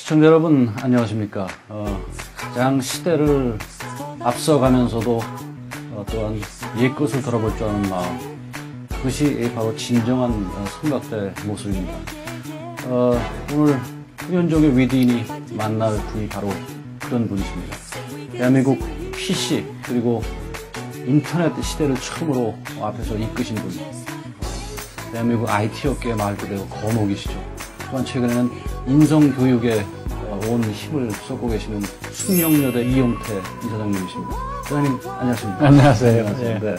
시청자 여러분 안녕하십니까. 가장 시대를 앞서가면서도 또한 옛것을 돌아볼 줄 아는 마음, 그것이 바로 진정한 선각자의 모습입니다. 오늘 훈연종의 위대인이 만날 분이 바로 그런 분이십니다. 대한민국 PC 그리고 인터넷 시대를 처음으로 앞에서 이끄신 분, 대한민국 IT 업계의 말 그대로 거목이시죠. 또한 최근에는 인성교육에 온 힘을 쏟고 계시는 숙명여대 이용태 이사장님이십니다. 이사장님 안녕하십니까? 안녕하세요. 안녕하세요. 네.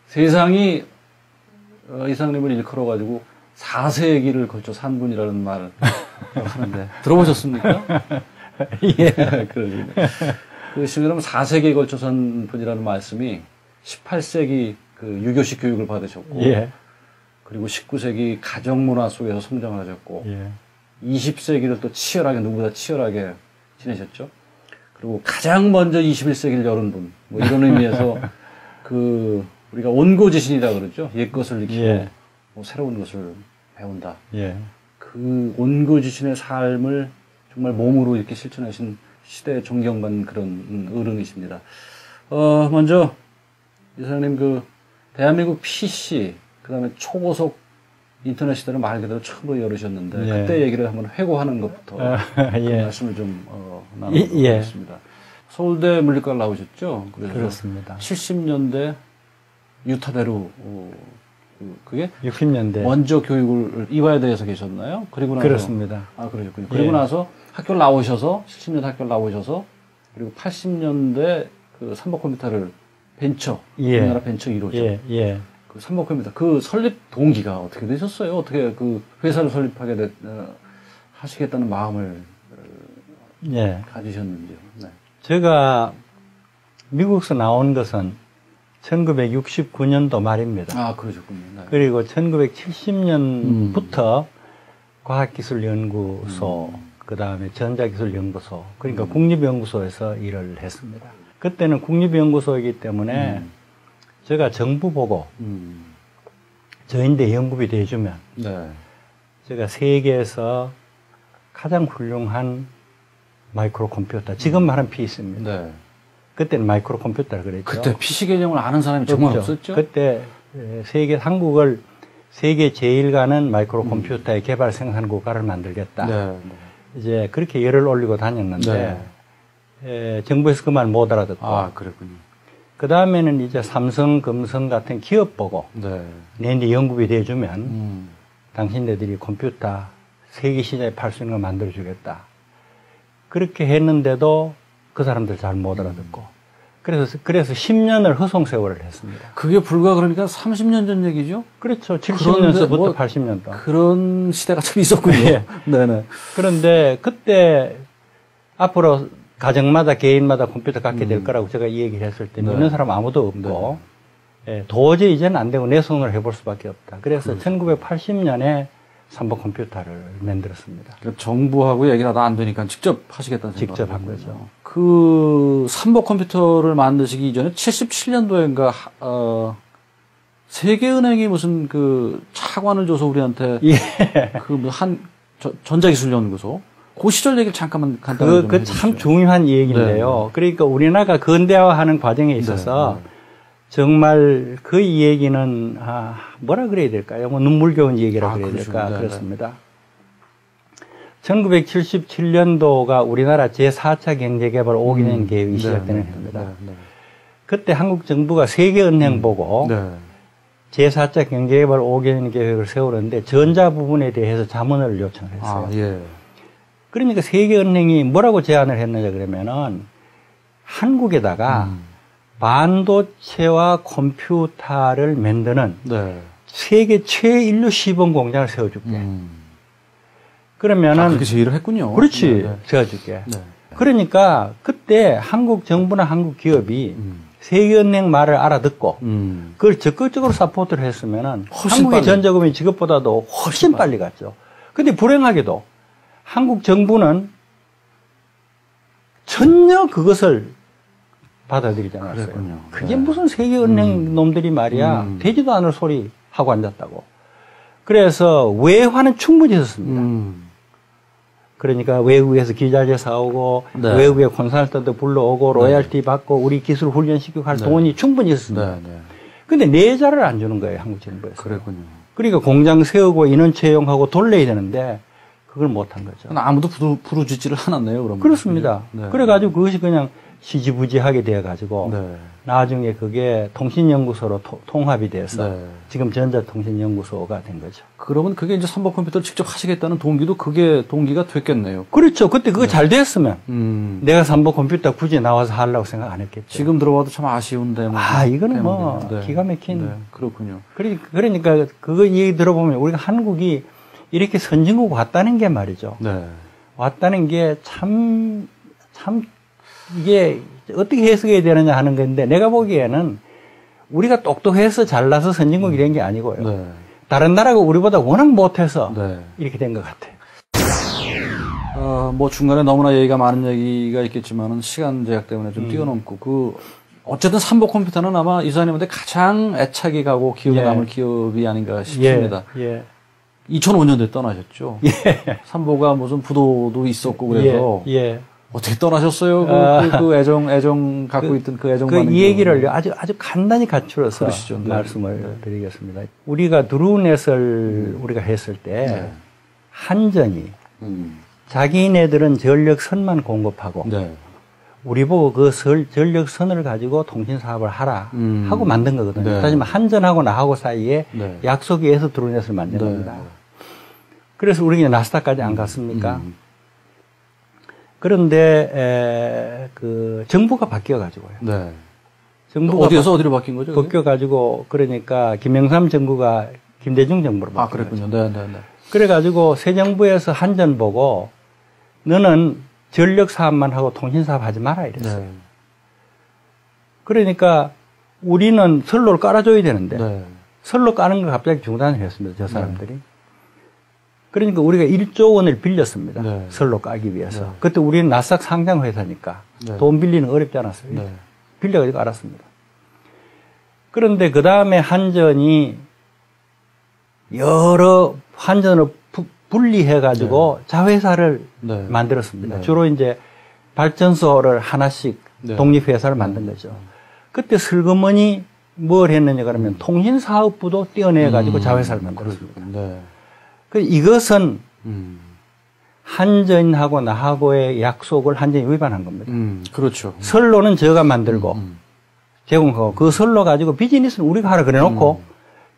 세상이 이사장님을 일컬어가지고 4세기를 걸쳐 산 분이라는 말을 하는데 들어보셨습니까? 예. 그러시군요. 그 시민여러분 4세기에 걸쳐 산 분이라는 말씀이 18세기 그 유교식 교육을 받으셨고, 예. 그리고 19세기 가정문화 속에서 성장을 하셨고, 예. 20세기를 또 치열하게, 누구보다 치열하게 지내셨죠. 그리고 가장 먼저 21세기를 열은 분, 뭐 이런 의미에서 우리가 온고지신이라 그러죠. 옛 것을 익히고, 예. 뭐 새로운 것을 배운다. 예. 그 온고지신의 삶을 정말 몸으로 이렇게 실천하신 시대에 존경받는 그런 어른이십니다. 먼저, 이사장님 대한민국 PC, 그 다음에 초고속 인터넷 시대를 말 그대로 처음으로 열으셨는데, 예. 그때 얘기를 한번 회고하는 것부터 그 예. 말씀을 좀 나눠보도록 예. 하겠습니다. 서울대 물리과를 나오셨죠? 그래서 그렇습니다. 70년대 유타대로, 그게 60년대. 먼저 교육을 이화여대에서 계셨나요? 그리고 나서. 그렇습니다. 아, 그러셨군요. 그리고 예. 나서 학교를 나오셔서, 70년대 학교를 나오셔서, 그리고 80년대 그 삼복컴퓨터를 예. 우리나라 벤처 1호죠. 예. 예. 그 삼복컴퓨터, 그 설립 동기가 어떻게 되셨어요? 어떻게 그 회사를 설립하게 하시겠다는 마음을 예. 가지셨는지요? 네. 제가 미국에서 나온 것은 1969년도 말입니다. 아, 그러셨군요. 네. 그리고 1970년부터 과학기술연구소, 그 다음에 전자기술연구소, 그러니까 국립연구소에서 일을 했습니다. 그때는 국립연구소이기 때문에 제가 정부 보고 저인데 연구비 대주면 네. 제가 세계에서 가장 훌륭한 마이크로 컴퓨터, 지금 말하는 PC입니다. 네. 그때는 마이크로 컴퓨터라 그랬죠. 그때 PC 개념을 아는 사람이 정말 없었죠? 그때 한국을 세계 제일가는 마이크로 컴퓨터의 개발 생산 국가를 만들겠다. 네. 이제 그렇게 열을 올리고 다녔는데 정부에서 그 말 못 알아듣고. 아, 그랬군요. 그 다음에는 이제 삼성, 금성 같은 기업 보고 네. 내한테 연구비 대주면 당신네들이 컴퓨터 세계 시장에 팔 수 있는 거 만들어주겠다. 그렇게 했는데도 그 사람들 잘 못 알아듣고. 그래서 10년을 허송세월을 했습니다. 그게 불과 그러니까 30년 전 얘기죠? 그렇죠. 70년서부터 80년도. 그런 시대가 참 있었군요. 예. 네네. 그런데 그때 앞으로 가정마다 개인마다 컴퓨터 갖게 될 거라고 제가 이 얘기를 했을 때 믿는 사람 아무도 없고 도저히 이제는 안 되고 내 손으로 해볼 수밖에 없다. 그래서 1980년에 삼복 컴퓨터를 만들었습니다. 그러니까 정부하고 얘기를 하다 안 되니까 직접 하시겠다는 생각. 직접 한 거죠. 그 삼복 컴퓨터를 만드시기 이전에 77년도인가 세계은행이 무슨 그 차관을 줘서 우리한테 전자기술연구소 그 시절 얘기를 잠깐만 간단히 좀 해주시죠. 참 중요한 얘기인데요. 그러니까 우리나라가 근대화하는 과정에 있어서 정말 그 얘기는 뭐라 그래야 될까요? 뭐 눈물겨운 얘기라 그래야 될까? 그렇습니다. 1977년도가 우리나라 제4차 경제개발 5개년 계획이 시작되는 해입니다. 그때 한국 정부가 세계은행 보고 제4차 경제개발 5개년 계획을 세우는데 전자 부분에 대해서 자문을 요청을 했어요. 예. 그러니까 세계은행이 뭐라고 제안을 했느냐 그러면은 한국에다가 반도체와 컴퓨터를 만드는 세계 최인류 시범 공장을 세워줄게. 그러면은 그렇게 제의를 했군요. 그렇지. 세워줄게. 그러니까 그때 한국 정부나 한국 기업이 세계은행 말을 알아듣고 그걸 적극적으로 사포트를 했으면은 한국의 빨리. 전자금이 지금보다도 훨씬 빨리 갔죠. 근데 불행하게도 한국 정부는 전혀 그것을 받아들이지 않았어요. 그랬군요. 그게 무슨 세계은행 놈들이 말이야. 되지도 않을 소리 하고 앉았다고. 그래서 외화는 충분히 있었습니다. 그러니까 외국에서 기자재 사오고 네. 외국의 콘설턴트 불러오고 로얄티 받고 우리 기술 훈련시키고 할 돈이 충분히 있었습니다. 근데 내자를 안 주는 거예요, 한국 정부에서. 그랬군요. 그러니까 공장 세우고 인원 채용하고 돌려야 되는데 그걸 못한 거죠. 아무도 부르짖지를 않았네요, 그러면. 그렇습니다. 그래가지고 그것이 그냥 시지부지하게 돼가지고 나중에 그게 통신연구소로 통합이 돼서 지금 전자통신연구소가 된 거죠. 그러면 그게 이제 삼보 컴퓨터를 직접 하시겠다는 동기도 그게 동기가 됐겠네요. 그렇죠. 그때 그거 잘 됐으면 내가 삼보 컴퓨터 굳이 나와서 하려고 생각 안 했겠죠. 지금 들어봐도 참 아쉬운데. 이거는 뭐 기가 막힌. 그렇군요. 그러니까 그거 얘기 들어보면 우리가 한국이 이렇게 선진국 왔다는 게 말이죠. 왔다는 게 참 이게 어떻게 해석해야 되느냐 하는 건데 내가 보기에는 우리가 똑똑해서 잘나서 선진국이 된 게 아니고요. 다른 나라가 우리보다 워낙 못해서 이렇게 된 것 같아요. 뭐 중간에 너무나 얘기가 많은 얘기가 있겠지만은 시간 제약 때문에 좀 뛰어넘고 어쨌든 삼보 컴퓨터는 아마 이사님한테 가장 애착이 가고 기억에 남을 기업이 아닌가 싶습니다. 2005년도에 떠나셨죠. 삼보가 무슨 부도도 있었고 그래서 어떻게 떠나셨어요? 그 애정 갖고 있던 그 애정 많은 이 얘기를 아주 간단히 갖추어서 그러시죠. 말씀을 드리겠습니다. 우리가 드루넷을 우리가 했을 때 한전이 자기네들은 전력선만 공급하고 우리 보고 그 전력선을 가지고 통신 사업을 하라 하고 만든 거거든요. 하지만 한전하고 나하고 사이에 약속이 해서 드루넷을 만든 겁니다. 그래서 우리가 나스닥까지 안 갔습니까? 그런데 그 정부가 바뀌어가지고요. 정부가 어디로 바뀐 거죠? 바뀌어가지고 그러니까 김영삼 정부가 김대중 정부로 바뀐 그랬군요. 거죠. 그래가지고 새 정부에서 한전 보고 너는 전력 사업만 하고 통신 사업 하지 마라 이랬어요. 그러니까 우리는 선로를 깔아줘야 되는데 선로 까는 걸 갑자기 중단을 했습니다. 저 사람들이. 그러니까 우리가 1조 원을 빌렸습니다. 선로 까기 위해서. 그때 우리는 나스닥 상장 회사니까 돈 빌리는 어렵지 않았어요. 빌려가지고 알았습니다. 그런데 그 다음에 한전이 여러 한전을 분리해가지고 자회사를 만들었습니다. 주로 이제 발전소를 하나씩 독립회사를 만든 거죠. 그때 슬그머니 뭘 했느냐 그러면 통신사업부도 떼어내가지고 자회사를 만들었습니다. 이것은 한전하고 나하고의 약속을 한전이 위반한 겁니다. 그렇죠. 선로는 저가 만들고 제공하고 그 선로 가지고 비즈니스는 우리가 하라 그래놓고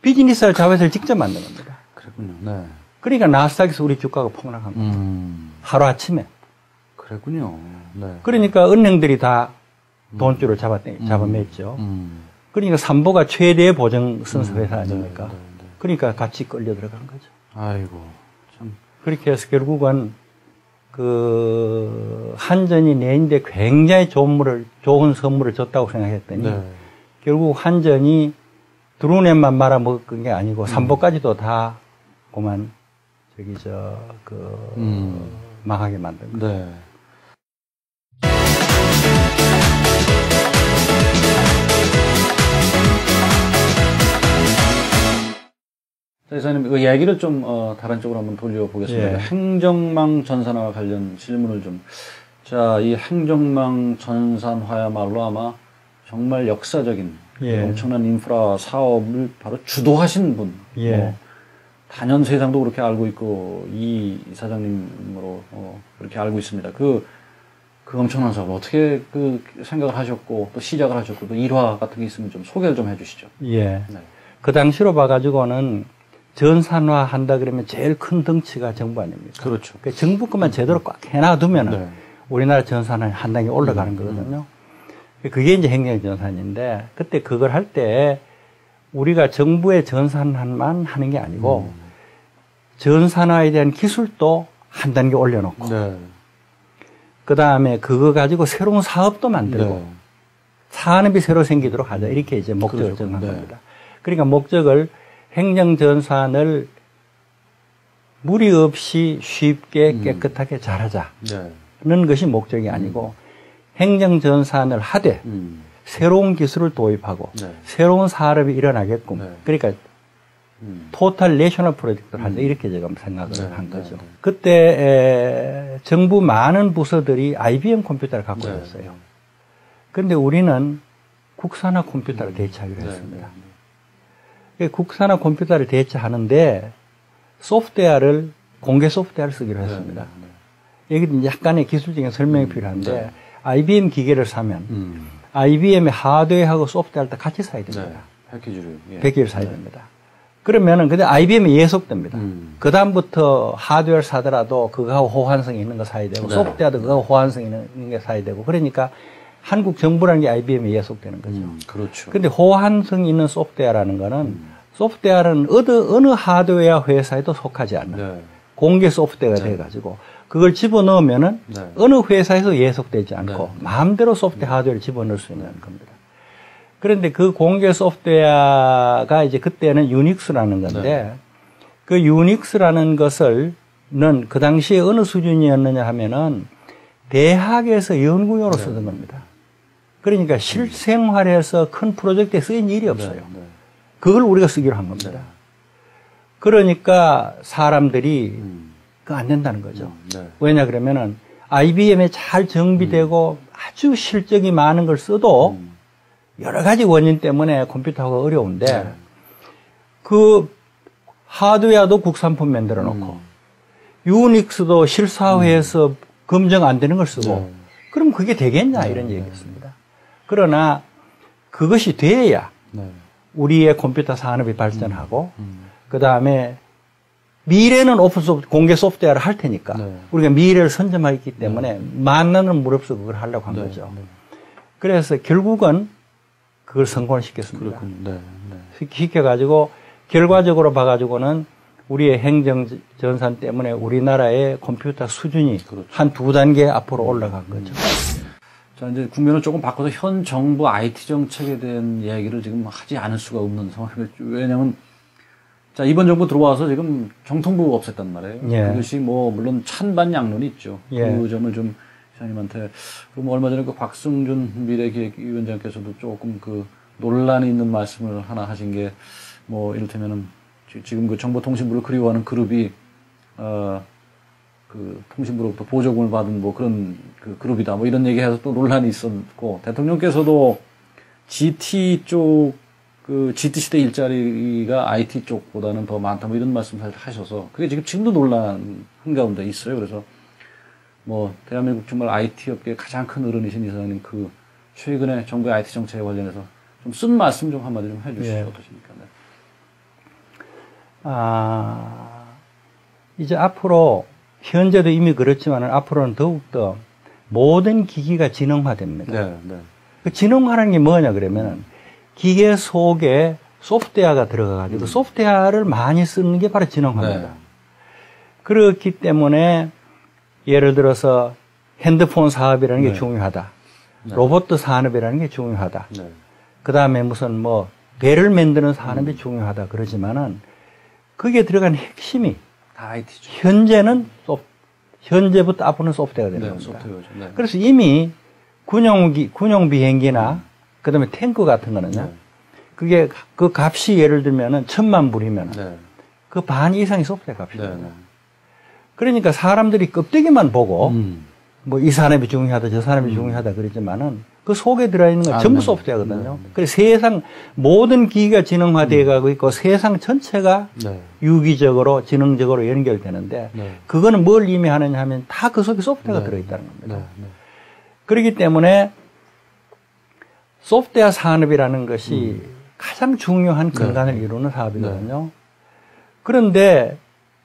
비즈니스를 자회사를 직접 만든 겁니다. 그렇군요. 그러니까 나스닥에서 우리 주가가 폭락한 겁니다. 하루아침에. 그랬군요. 그러니까 은행들이 다 돈줄을 잡아맸죠. 그러니까 삼보가 최대 보증 선수 회사 아닙니까? 그러니까 같이 끌려 들어간 거죠. 아이고, 참. 그렇게 해서 결국은 그 한전이 내인데 굉장히 좋은 선물을 줬다고 생각했더니 결국 한전이 드루넷만 말아먹은 게 아니고 삼보까지도 다 그만 망하게 만든 거죠. 자, 이사님, 그 얘기를 좀, 다른 쪽으로 한번 돌려보겠습니다. 행정망 전산화와 관련 질문을 좀. 자, 이 행정망 전산화야말로 아마 정말 역사적인 엄청난 인프라 사업을 바로 주도하신 분. 단연 세상도 그렇게 알고 있고, 이 이사장님으로, 그렇게 알고 있습니다. 그 엄청난 사업, 어떻게 생각을 하셨고, 또 시작을 하셨고, 또 일화 같은 게 있으면 좀 소개를 좀 해주시죠. 그 당시로 봐가지고는 전산화 한다 그러면 제일 큰 덩치가 정부 아닙니까? 그렇죠. 그러니까 정부 것만 제대로 꽉 해놔두면 우리나라 전산화 한 단계 올라가는 거거든요. 그게 이제 행정전산인데 그때 그걸 할 때 우리가 정부의 전산화만 하는 게 아니고 전산화에 대한 기술도 한 단계 올려놓고 그 다음에 그거 가지고 새로운 사업도 만들고 산업이 새로 생기도록 하자 이렇게 이제 목적을 정한 겁니다. 그러니까 목적을 행정전산을 무리 없이 쉽게 깨끗하게 잘하자는 것이 목적이 아니고 행정전산을 하되 새로운 기술을 도입하고 새로운 산업이 일어나게끔 그러니까 토탈 내셔널 프로젝트를 하자 이렇게 제가 생각을 네, 한 거죠. 네, 네. 그때 정부 많은 부서들이 IBM 컴퓨터를 갖고 네, 있었어요. 그런데 우리는 국산화 컴퓨터를 대체하기로 네, 했습니다. 네, 국산화 컴퓨터를 대체하는데 소프트웨어를 공개 소프트웨어를 쓰기로 했습니다. 여기 약간의 기술적인 설명이 필요한데 네. IBM 기계를 사면 IBM의 하드웨어하고 소프트웨어를 다 같이 사야 됩니다. 네. 패키지를. 예. 패키지를 사야 됩니다. 그러면은 근데 IBM이 예속됩니다. 그 다음부터 하드웨어를 사더라도 그거하고 호환성이 있는 거 사야 되고 네. 소프트웨어도 그거하고 호환성이 있는 게 사야 되고 그러니까 한국 정부라는 게 IBM에 예속되는 거죠. 그렇죠. 근데 호환성이 있는 소프트웨어라는 거는 소프트웨어는 어느 하드웨어 회사에도 속하지 않는 네. 공개 소프트웨어가 네. 돼가지고 그걸 집어넣으면은 네. 어느 회사에서 예속되지 않고 네. 마음대로 소프트웨어 하드웨어를 집어넣을 수 있는 겁니다. 그런데 그 공개 소프트웨어가 이제 그때는 유닉스라는 건데 네. 그 유닉스라는 것을는 그 당시에 어느 수준이었느냐 하면은 대학에서 연구용으로 네. 쓰던 겁니다. 그러니까 실생활에서 큰 프로젝트에 쓰인 일이 없어요. 네. 그걸 우리가 쓰기로 한 겁니다. 네. 그러니까 사람들이 그거 안 된다는 거죠. 네. 왜냐 그러면은 IBM에 잘 정비되고 아주 실적이 많은 걸 써도 여러 가지 원인 때문에 컴퓨터가 어려운데 네. 그 하드웨어도 국산품 만들어 놓고 유닉스도 실사회에서 검증 안 되는 걸 쓰고 네. 그럼 그게 되겠냐 이런 얘기였습니다. 그러나 그것이 돼야 네. 우리의 컴퓨터 산업이 발전하고 그 다음에 미래는 오픈 소프트 공개 소프트웨어를 할 테니까 네. 우리가 미래를 선점하기 때문에 만나는 무렵서 그걸 하려고 한 네. 거죠. 네. 그래서 결국은 그걸 성공을 시켰습니다. 그렇군요. 네. 네. 시켜가지고 결과적으로 봐가지고는 우리의 행정 전산 때문에 우리나라의 컴퓨터 수준이 그렇죠. 한 2단계 앞으로 올라간 거죠. 자, 이제 국면을 조금 바꿔서 현 정부 IT 정책에 대한 이야기를 지금 하지 않을 수가 없는 상황이죠. 왜냐하면 자, 이번 정부 들어와서 지금 정통부 없앴단 말이에요. 예. 그것이 뭐 물론 찬반양론이 있죠. 예. 그 점을 좀 시장님한테 그럼 얼마 전에 그 곽승준 미래기획위원장께서도 조금 그 논란이 있는 말씀을 하나 하신 게 뭐 이를테면은 지금 그 정보통신부를 그리워하는 그룹이 그 통신부로부터 보조금을 받은 뭐 그런 그 그룹이다 뭐 이런 얘기해서 또 논란이 있었고 대통령께서도 GT 쪽 그 GT 시대 일자리가 IT 쪽보다는 더 많다 뭐 이런 말씀 하셔서 그게 지금도 논란 한가운데 있어요. 그래서 뭐 대한민국 정말 IT 업계의 가장 큰 어른이신 이사장님 그 최근에 정부의 IT 정책에 관련해서 좀 쓴 말씀 좀 한마디 좀 해주시죠. 예. 어떠십니까? 네. 이제 앞으로 현재도 이미 그렇지만 앞으로는 더욱더 모든 기기가 지능화됩니다. 네, 네. 그 지능화라는 게 뭐냐 그러면은 기계 속에 소프트웨어가 들어가가지고 소프트웨어를 많이 쓰는 게 바로 지능화입니다. 네. 그렇기 때문에 예를 들어서 핸드폰 사업이라는 게 네. 중요하다. 네. 로봇 산업이라는 게 중요하다. 네. 그 다음에 무슨 뭐 배를 만드는 산업이 중요하다 그러지만은 거기에 들어간 핵심이 다 IT죠. 현재부터 앞으로는 소프트웨어가 되는 네, 겁니다. 소프트웨어죠. 네. 그래서 이미 군용 비행기나 그다음에 탱크 같은 거는요. 네. 그게 그 값이 예를 들면은 1,000만 불이면 네. 그 반 이상이 소프트웨어 네. 값이에요. 네. 그러니까 사람들이 껍데기만 보고 뭐 이 산업이 중요하다 저 산업이 중요하다 그러지만은 그 속에 들어있는 건 전부 네. 소프트웨어거든요. 네. 그래서 세상 모든 기기가 지능화되어 가고 있고 세상 전체가 네. 유기적으로 지능적으로 연결되는데 네. 그거는 뭘 의미하느냐 하면 다 그 속에 소프트웨어가 네. 들어있다는 겁니다. 네. 네. 그렇기 때문에 소프트웨어 산업이라는 것이 가장 중요한 근간을 이루는 사업이거든요. 그런데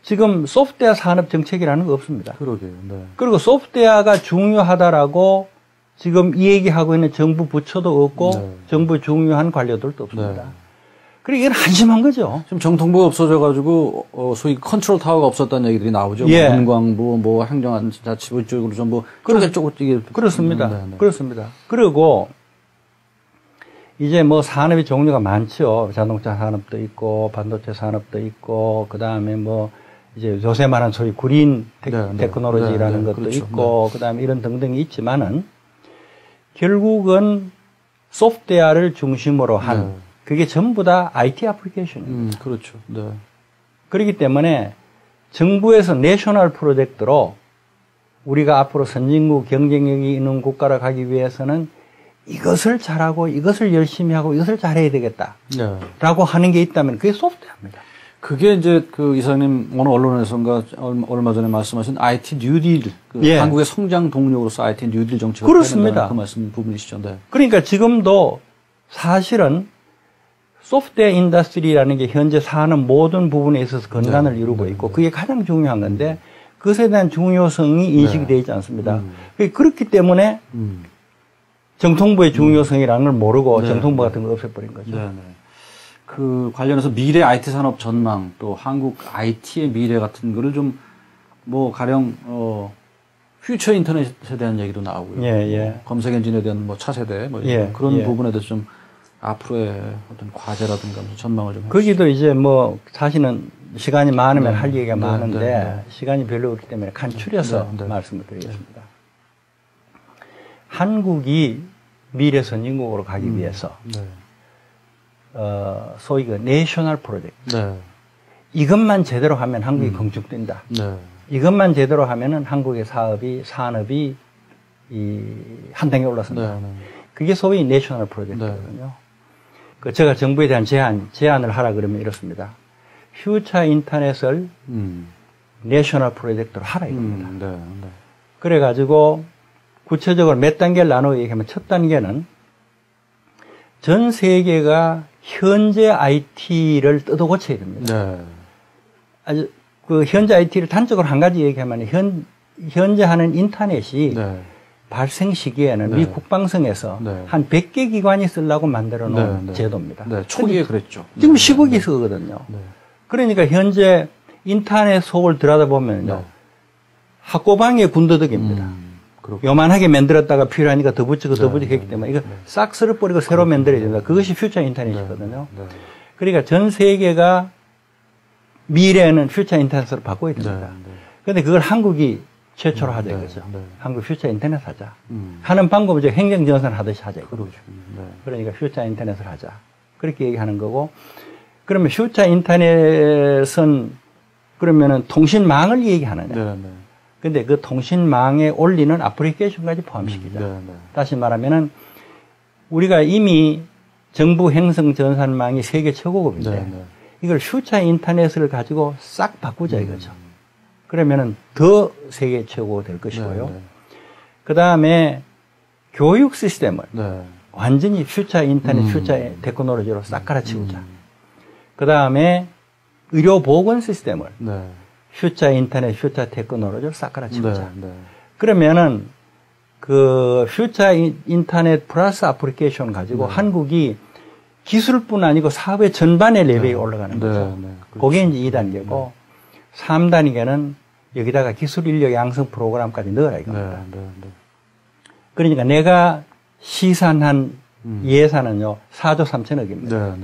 지금 소프트웨어 산업 정책이라는 거 없습니다. 그러게요. 네. 그리고 소프트웨어가 중요하다라고 지금 이 얘기하고 있는 정부 부처도 없고 네. 정부 중요한 관료들도 없습니다. 네. 그리고 이건 한심한 거죠. 지금 정통부가 없어져가지고, 소위 컨트롤 타워가 없었다는 얘기들이 나오죠. 예. 뭐 문광부, 뭐 행정자치부 쪽으로 전부 쪼개쪼개 이게. 그렇습니다. 네, 네. 그렇습니다. 그리고 이제 뭐 산업의 종류가 많죠. 자동차 산업도 있고, 반도체 산업도 있고, 그 다음에 뭐 이제 요새 말한 소위 그린 테크놀로지라는 네, 것도 그렇죠. 있고, 그 다음에 이런 등등이 있지만은 결국은 소프트웨어를 중심으로 한 그게 전부 다 IT 애플리케이션입니다. 그렇죠. 네. 그렇기 때문에 정부에서 내셔널 프로젝트로 우리가 앞으로 선진국 경쟁력이 있는 국가로 가기 위해서는 이것을 잘하고 이것을 열심히 하고 이것을 잘해야 되겠다. 네. 라고 하는 게 있다면 그게 소프트웨어입니다. 그게 이제 그 이사님 오늘 언론에서인가 얼마 전에 말씀하신 IT 뉴딜, 예. 한국의 성장 동력으로서 IT 뉴딜 정책을 그렇습니다. 그 말씀 부분이시죠. 네. 그러니까 지금도 사실은 소프트웨어 인더스트리라는 게 현재 사는 모든 부분에 있어서 근간을 이루고 있고 그게 가장 중요한 건데 그것에 대한 중요성이 인식이 되어 있지 않습니다. 그렇기 때문에 정통부의 중요성이라는 걸 모르고 정통부 같은 걸 없애버린 거죠. 네. 그 관련해서 미래 IT 산업 전망 또 한국 IT의 미래 같은 거를 좀 뭐 가령 퓨처 인터넷에 대한 얘기도 나오고요. 예. 검색 엔진에 대한 뭐 차세대 뭐 그런 부분에 대해서 좀 앞으로의 어떤 과제라든가 전망을 좀 거기도 이제 뭐 사실은 시간이 많으면 할 얘기가 많은데 시간이 별로 없기 때문에 간추려서 말씀을 드리겠습니다. 한국이 미래 선진국으로 가기 위해서 소위 그 내셔널 프로젝트 이것만 제대로 하면 한국이 건축된다. 이것만 제대로 하면은 한국의 산업이 한 단계 올라선다. 그게 소위 내셔널 프로젝트거든요. 그 제가 정부에 대한 제안을 하라 그러면 이렇습니다. 퓨처 인터넷을 내셔널 프로젝트로 하라 이겁니다. 그래가지고 구체적으로 몇 단계를 나누어 얘기하면 첫 단계는 전 세계가 현재 IT를 뜯어 고쳐야 됩니다. 아주 그 현재 IT를 단적으로 한 가지 얘기하면 현재 하는 인터넷이 발생 시기에는 미 국방성에서 한 100개 기관이 쓰려고 만들어 놓은 제도입니다. 초기에 그랬죠. 지금 10억이 쓰거든요. 그러니까 현재 인터넷 속을 들여다보면요. 학고방의 군더더기입니다. 요만하게 만들었다가 필요하니까 더 붙이고 더 붙이고 했기 때문에 이거 싹 쓸어버리고 새로 만들어야 된다. 그것이 퓨처 인터넷이거든요. 그러니까 전 세계가 미래에는 퓨처 인터넷으로 바꿔야 됩니다. 그런데 그걸 한국이 최초로 하자 이거죠. 한국 퓨처 인터넷 하자. 하는 방법은 이제 행정전선 하듯이 하자 이거죠. 그러니까 퓨처 인터넷을 하자. 그렇게 얘기하는 거고 그러면 퓨처 인터넷은 그러면은 통신망을 얘기하느냐. 근데 그 통신망에 올리는 애플리케이션까지 포함시키자. 다시 말하면은 우리가 이미 정부 행성 전산망이 세계 최고급인데 이걸 퓨처 인터넷을 가지고 싹 바꾸자 이거죠. 그러면은 더 세계 최고 될 것이고요. 그 다음에 교육 시스템을 완전히 퓨처 인터넷, 퓨처 테크놀로지로 싹 갈아치우자. 그 다음에 의료 보건 시스템을 퓨처 인터넷, 퓨처 테크놀로지로 싹 갈아치우자. 그러면은 그 퓨처 인터넷 플러스 애플리케이션 가지고 한국이 기술뿐 아니고 사업의 전반의 레벨이 올라가는 거죠. 그게 이제 2단계고 3단계는 여기다가 기술 인력 양성 프로그램까지 넣어라 이겁니다. 그러니까 내가 시산한 예산은요 4조 3천억입니다.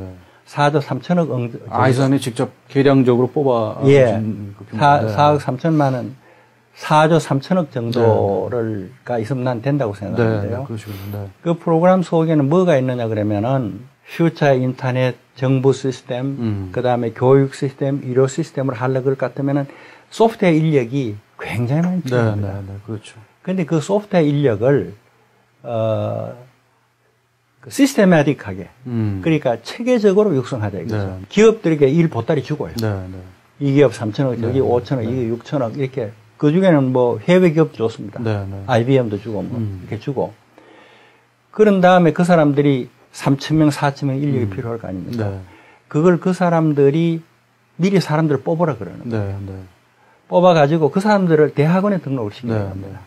4조 3천억 이사님이 직접 계량적으로 뽑아 4억 3천만 원 4조 3천억 정도가 있으면 난 된다고 생각하는데요. 그 프로그램 속에는 뭐가 있느냐 그러면은 퓨처 인터넷 정부 시스템, 그 다음에 교육 시스템, 의료 시스템을 하려고 그럴 것 같으면은 소프트웨어 인력이 굉장히 많이 필요합니다. 그렇죠. 근데 그 소프트웨어 인력을, 시스테마틱하게, 그러니까 체계적으로 육성하자 이거죠. 기업들에게 일 보따리 주고요. 이 기업 3천억, 저기 5천억, 이게 6천억, 이렇게. 그 중에는 뭐 해외 기업도 좋습니다. IBM도 주고 뭐, 이렇게 주고. 그런 다음에 그 사람들이 3,000명, 4,000명 인력이 필요할 거 아닙니까? 그걸 그 사람들이 미리 사람들을 뽑으라 그러는 거예요. 뽑아가지고 그 사람들을 대학원에 등록을 시켜야 합니다.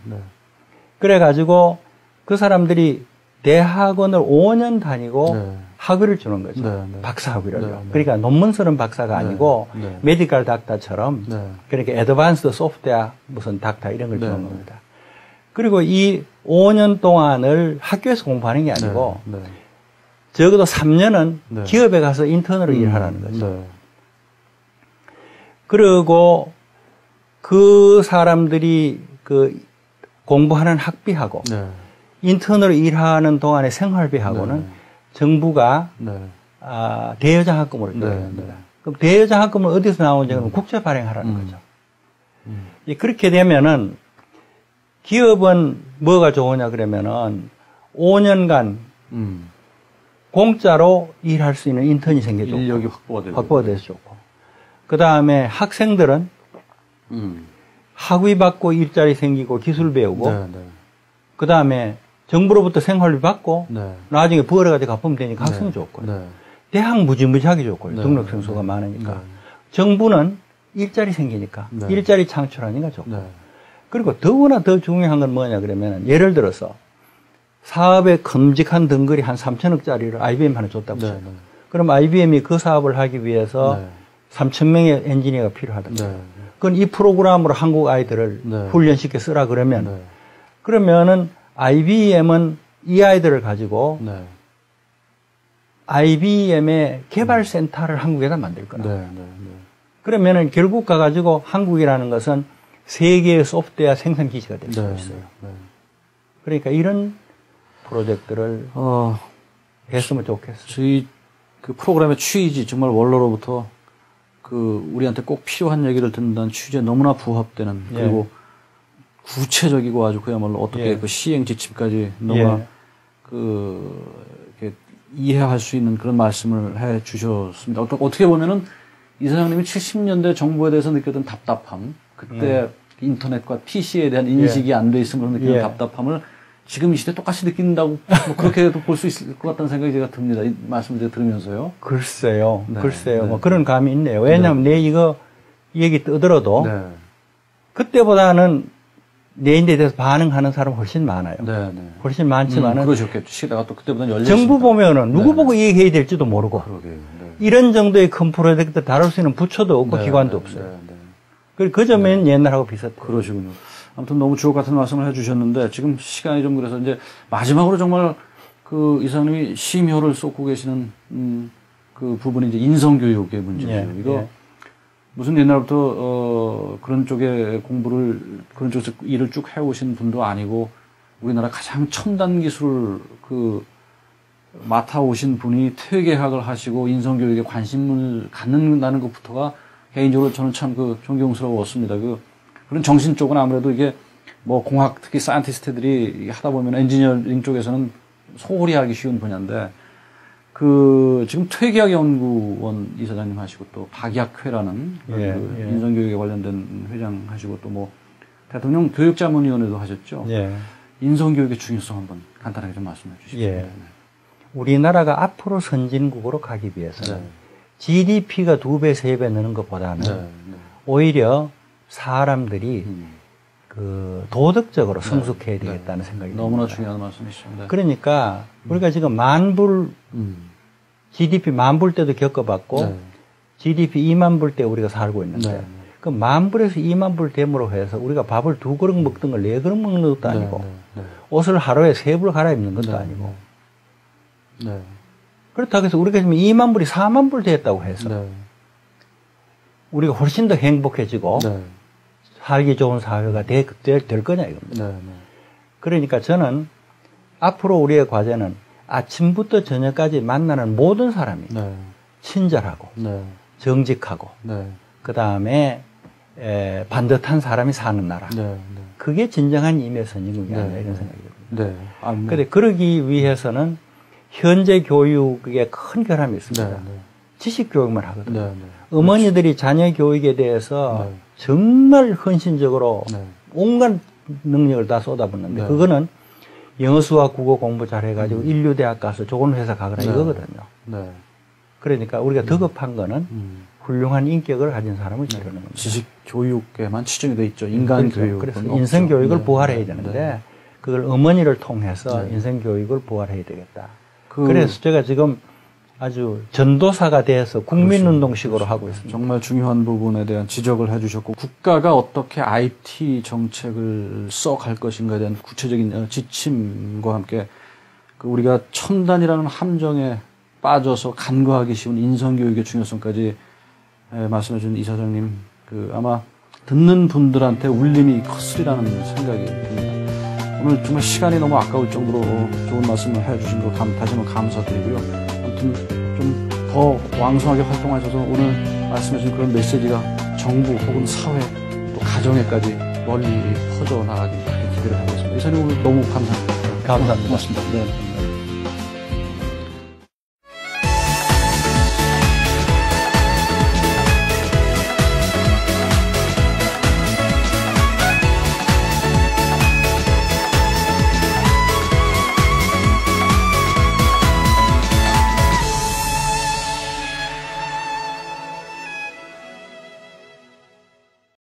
그래가지고 그 사람들이 대학원을 5년 다니고 학위를 주는 거죠. 박사 학위를. 그러니까 논문 쓰는 박사가 아니고 메디컬 닥터처럼 그러니까 애드밴스드 소프트웨어 무슨 닥터 이런 걸 주는 겁니다. 그리고 이 5년 동안을 학교에서 공부하는 게 아니고 적어도 3년은 기업에 가서 인턴으로 일하라는 거죠. 그리고 그 사람들이 그 공부하는 학비하고 인턴으로 일하는 동안의 생활비하고는 정부가 대여장학금으로 줘야 됩니다. 그럼 대여장학금은 어디서 나오는지 그러면 국제 발행하라는 거죠. 그렇게 되면은 기업은 뭐가 좋으냐 그러면은 5년간 공짜로 일할 수 있는 인턴이 생겨죠. 인력이 확보가 돼서 좋고. 그 다음에 학생들은 학위 받고 일자리 생기고 기술 배우고. 그 다음에 정부로부터 생활비 받고 나중에 부활해가지고 갚으면 되니까 학생이 좋고요. 대학 무지무지하게 좋고요. 등록생 수가 많으니까. 정부는 일자리 생기니까 일자리 창출하니까 좋고. 그리고 더구나 더 중요한 건 뭐냐 그러면 예를 들어서 사업의 큼직한 덩거리 한 3천억짜리를 IBM 하나 줬다고 쳐요. 그럼 IBM이 그 사업을 하기 위해서 3,000명의 엔지니어가 필요하다. 그건 이 프로그램으로 한국 아이들을 훈련시켜 쓰라 그러면 그러면은 IBM은 이 아이들을 가지고 IBM의 개발센터를 한국에다 만들 거라. 그러면은 결국 가가지고 한국이라는 것은 세계의 소프트웨어 생산 기지가 될 수 있어요. 그러니까 이런 프로젝트를 했으면 좋겠어요. 저희 그 프로그램의 취지 정말 원로로부터 그 우리한테 꼭 필요한 얘기를 듣는다는 취지에 너무나 부합되는 그리고 구체적이고 아주 그야말로 어떻게 그 시행 지침까지 너무나 이렇게 이해할 수 있는 그런 말씀을 해 주셨습니다. 어떻게 보면은 이 사장님이 70년대 정부에 대해서 느꼈던 답답함, 그때 인터넷과 PC에 대한 인식이 안 돼 있음으로 느끼는 답답함을 지금 이 시대에 똑같이 느낀다고 뭐 그렇게도 볼 수 있을 것 같다는 생각이 제가 듭니다. 이 말씀을 제가 들으면서요. 글쎄요. 글쎄요. 뭐 그런 감이 있네요. 왜냐하면 내 이거 얘기 떠들어도 그때보다는 내 인대에 대해서 반응하는 사람 훨씬 많아요. 훨씬 많지만은 그러셨겠죠. 시대가 또 그때보다는 열렸으니까. 정부 보면은 누구 보고 얘기해야 될지도 모르고 이런 정도의 큰 프로젝트 다룰 수 있는 부처도 없고 기관도 없어요. 그 점은 옛날하고 비슷해요. 그러시군요. 아무튼 너무 주옥 같은 말씀을 해주셨는데 지금 시간이 좀 그래서 이제 마지막으로 정말 그 이사님이 심혈을 쏟고 계시는 그 부분이 이제 인성교육의 문제죠. 이거 무슨 옛날부터 그런 쪽에 공부를 그런 쪽에서 일을 쭉 해오신 분도 아니고 우리나라 가장 첨단 기술을 그 맡아오신 분이 퇴계학을 하시고 인성교육에 관심을 갖는다는 것부터가 개인적으로 저는 참 그 존경스러웠습니다. 그런 정신 쪽은 아무래도 이게 뭐 공학 특히 사이언티스트들이 하다 보면 엔지니어링 쪽에서는 소홀히 하기 쉬운 분야인데 지금 퇴계학연구원 이사장님 하시고 또 박약회라는 인성교육에 관련된 회장 하시고 또 뭐 대통령 교육자문위원회도 하셨죠. 인성교육의 중요성 한번 간단하게 좀 말씀해 주시죠. 우리나라가 앞으로 선진국으로 가기 위해서는 GDP가 2배, 3배 느는 것보다는 오히려 사람들이 그 도덕적으로 성숙해야 되겠다는 생각이 너무나 듭니다. 중요한 말씀이십니다. 그러니까 우리가 지금 GDP 만불 때도 겪어봤고 GDP 2만 불 때 우리가 살고 있는데 그 만불에서 2만 불 됨으로 해서 우리가 밥을 2그릇 먹던 걸 4그릇 먹는 것도 아니고 옷을 하루에 3불 갈아입는 것도 아니고 그렇다고 해서 우리가 지금 2만 불이 4만 불 됐다고 해서 우리가 훨씬 더 행복해지고 살기 좋은 사회가 될 거냐 이겁니다. 그러니까 저는 앞으로 우리의 과제는 아침부터 저녁까지 만나는 모든 사람이 친절하고 정직하고 그 다음에 반듯한 사람이 사는 나라. 그게 진정한 임의 선진국이 아니라 이런 생각이 듭니다. 그런데 그러기 위해서는 현재 교육에 큰 결함이 있습니다. 지식 교육만 하거든요. 어머니들이 자녀 교육에 대해서 정말 헌신적으로 온갖 능력을 다 쏟아붓는데 그거는 영어, 수학, 국어 공부 잘해가지고 인류대학 가서 좋은 회사 가거나 이거거든요. 그러니까 우리가 더 급한 거는 훌륭한 인격을 가진 사람을 기르는 겁니다. 지식 교육에만 치중이 돼 있죠. 인간 교육. 그래서 인성 교육을 부활해야 되는데 그걸 어머니를 통해서 인성 교육을 부활해야 되겠다. 그래서 제가 지금 아주 전도사가 돼서 국민운동식으로 하고 있습니다. 정말 중요한 부분에 대한 지적을 해주셨고 국가가 어떻게 IT 정책을 써갈 것인가에 대한 구체적인 지침과 함께 우리가 첨단이라는 함정에 빠져서 간과하기 쉬운 인성교육의 중요성까지 말씀해 준 이사장님 아마 듣는 분들한테 울림이 컸으리라는 생각이 듭니다. 오늘 정말 시간이 너무 아까울 정도로 좋은 말씀을 해주신 거 다시 한번 감사드리고요. 아무튼 좀 좀 더 왕성하게 활동하셔서 오늘 말씀하신 그런 메시지가 정부 혹은 사회 또 가정에까지 널리 퍼져나가길 기대를 하고 있습니다. 이사님 오늘 너무 감사합니다. 감사합니다. 고맙습니다. 네.